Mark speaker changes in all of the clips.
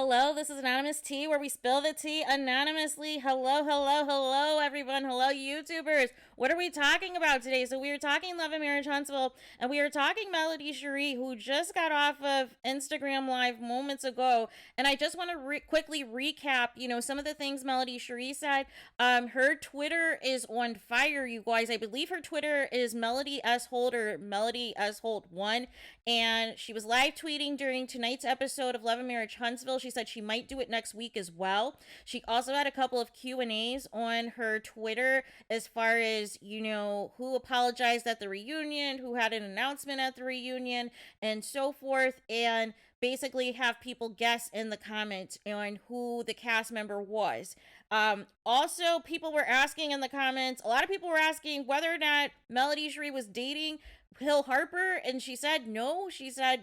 Speaker 1: Hello, this is Anonymous Tea, where we spill the tea anonymously. Hello, hello, hello, everyone. Hello, YouTubers. What are we talking about today? So we are talking Love and Marriage Huntsville, and we are talking Melody Shari, who just got off of Instagram Live moments ago. And I just want to quickly recap, some of the things Melody Shari said. Her Twitter is on fire, you guys. I believe her Twitter is Melody S. Holt or Melody S. Holt 1. And she was live tweeting during tonight's episode of Love and Marriage Huntsville. She said she might do it next week as well. She also had a couple of Q&As on her Twitter as far as, who apologized at the reunion, who had an announcement at the reunion, and so forth. And basically have people guess in the comments on who the cast member was. Also, people were asking in the comments, a lot of people were asking whether or not Melody Shari was dating Hill Harper, and she said no. She said,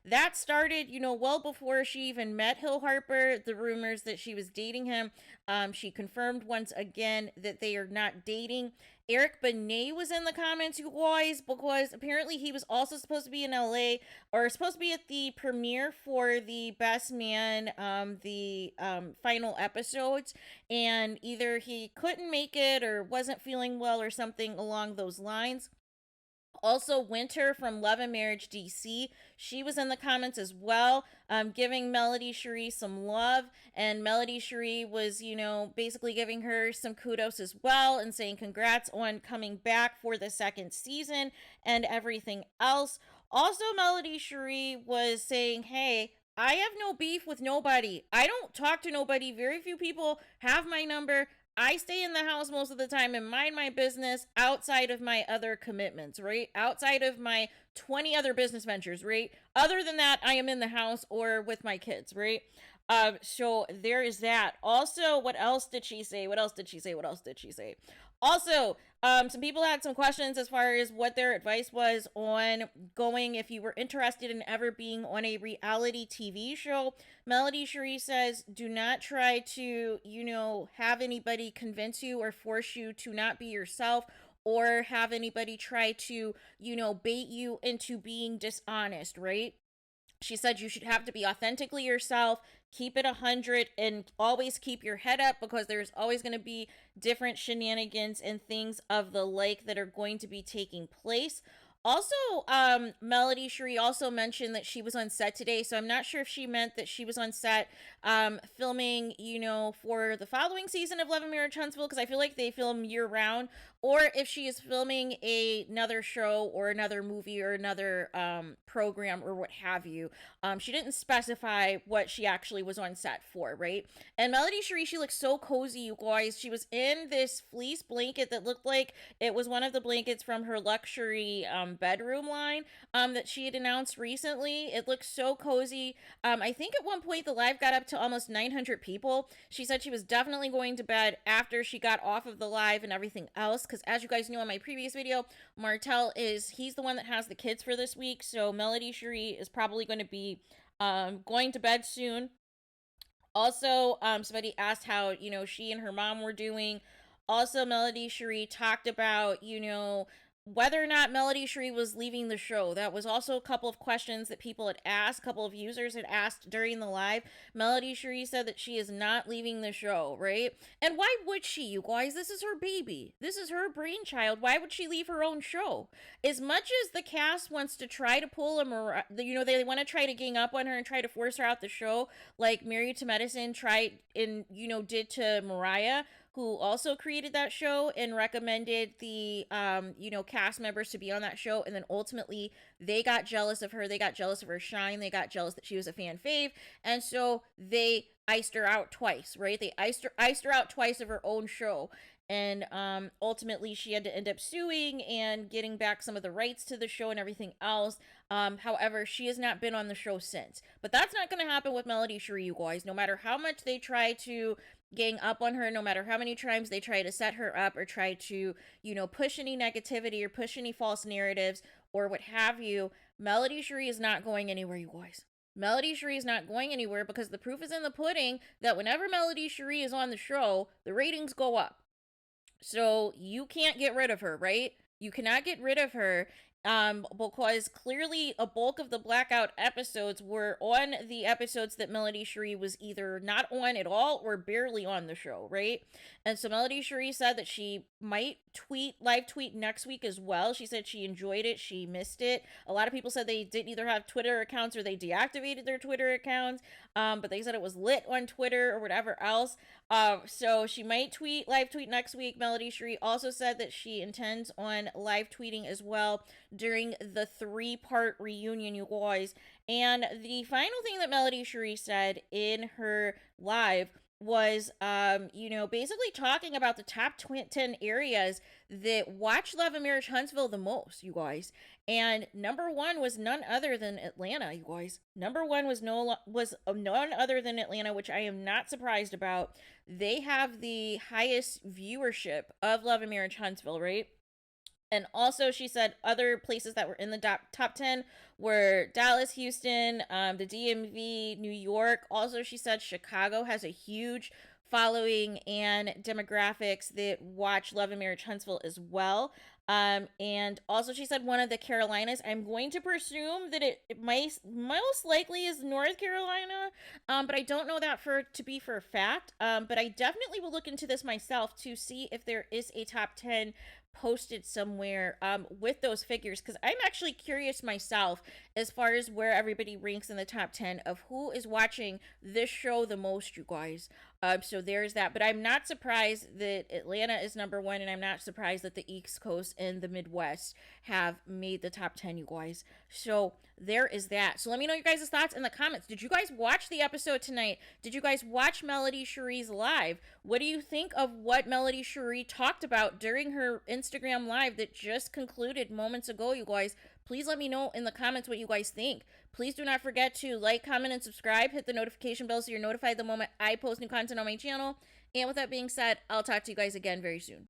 Speaker 1: that started, well before she even met Hill Harper, the rumors that she was dating him. She confirmed once again that they are not dating. Eric Benet was in the comments, you guys, because apparently he was also supposed to be in LA, or supposed to be at the premiere for the Best Man, the final episodes, and either he couldn't make it or wasn't feeling well or something along those lines. Also, Winter from Love and Marriage DC, she was in the comments as well, giving Melody Shari some love. And Melody Shari was, basically giving her some kudos as well and saying congrats on coming back for the second season and everything else. Also, Melody Shari was saying, hey, I have no beef with nobody. I don't talk to nobody. Very few people have my number. I stay in the house most of the time and mind my business outside of my other commitments, right? Outside of my 20 other business ventures, right? Other than that, I am in the house or with my kids, right? So there is that. Also, what else did she say? What else did she say? What else did she say? Also, some people had some questions as far as what their advice was on going if you were interested in ever being on a reality TV show. Melody Shari says, do not try to, have anybody convince you or force you to not be yourself, or have anybody try to, bait you into being dishonest, right? She said you should have to be authentically yourself, keep it 100, and always keep your head up, because there's always going to be different shenanigans and things of the like that are going to be taking place. Also, Melody Shari also mentioned that she was on set today, so I'm not sure if she meant that she was on set filming, for the following season of Love and Marriage Huntsville, because I feel like they film year-round, or if she is filming another show or another movie or another program or what have you. She didn't specify what she actually was on set for, right? And Melody Shari, she looks so cozy, you guys. She was in this fleece blanket that looked like it was one of the blankets from her luxury bedroom line that she had announced recently. It looks so cozy. I think at one point the live got up to almost 900 people. She said she was definitely going to bed after she got off of the live and everything else, because as you guys know in my previous video, Martel he's the one that has the kids for this week, so Melody Shari is probably going to be going to bed soon. Also, somebody asked how, she and her mom were doing. Also, Melody Shari talked about, whether or not Melody Shari was leaving the show. That was also a couple of questions that people had asked, a couple of users had asked during the live. Melody Shari said that she is not leaving the show, right? And why would she, you guys? This is her baby. This is her brainchild. Why would she leave her own show? As much as the cast wants to try to pull a, they want to try to gang up on her and try to force her out the show, like Married to Medicine tried and, did to Mariah, who also created that show and recommended the cast members to be on that show, and then ultimately they got jealous of her. They got jealous of her shine. They got jealous that she was a fan fave, and so they iced her out twice, right? They iced her out twice of her own show. And ultimately she had to end up suing and getting back some of the rights to the show and everything else. However, she has not been on the show since. But that's not going to happen with Melody Shari, you guys. No matter how much they try to gang up on her, no matter how many times they try to set her up or try to, push any negativity or push any false narratives or what have you, Melody Shari is not going anywhere, you guys. Melody Shari is not going anywhere, because the proof is in the pudding that whenever Melody Shari is on the show, the ratings go up. So you can't get rid of her, right? You cannot get rid of her. Because clearly a bulk of the blackout episodes were on the episodes that Melody Shari was either not on at all or barely on the show, right? And so Melody Shari said that she might live tweet next week as well. She said she enjoyed it, she missed it. A lot of people said they didn't either have Twitter accounts or they deactivated their Twitter accounts, but they said it was lit on Twitter or whatever else. So she might live tweet next week. Melody Shari also said that she intends on live tweeting as well during the 3-part reunion, you guys. And the final thing that Melody Shari said in her live was, basically talking about the top 10 areas that watch Love and Marriage Huntsville the most, you guys. And number one was none other than Atlanta, you guys. Number one was none other than Atlanta, which I am not surprised about. They have the highest viewership of Love and Marriage Huntsville, right? And also, she said other places that were in the top 10 were Dallas, Houston, the DMV, New York. Also, she said Chicago has a huge following and demographics that watch Love and Marriage Huntsville as well. And also, she said one of the Carolinas. I'm going to presume that it might most likely is North Carolina, but I don't know that to be for a fact. But I definitely will look into this myself to see if there is a top 10 posted somewhere with those figures, because I'm actually curious myself as far as where everybody ranks in the top 10 of who is watching this show the most, you guys. So there's that. But I'm not surprised that Atlanta is number one, and I'm not surprised that the East Coast and the Midwest have made the top 10, you guys. So there is that. So let me know your guys' thoughts in the comments. Did you guys watch the episode tonight? Did you guys watch Melody Shari's live? What do you think of what Melody Shari talked about during her Instagram live that just concluded moments ago, you guys? Please let me know in the comments what you guys think. Please do not forget to like, comment, and subscribe. Hit the notification bell so you're notified the moment I post new content on my channel. And with that being said, I'll talk to you guys again very soon.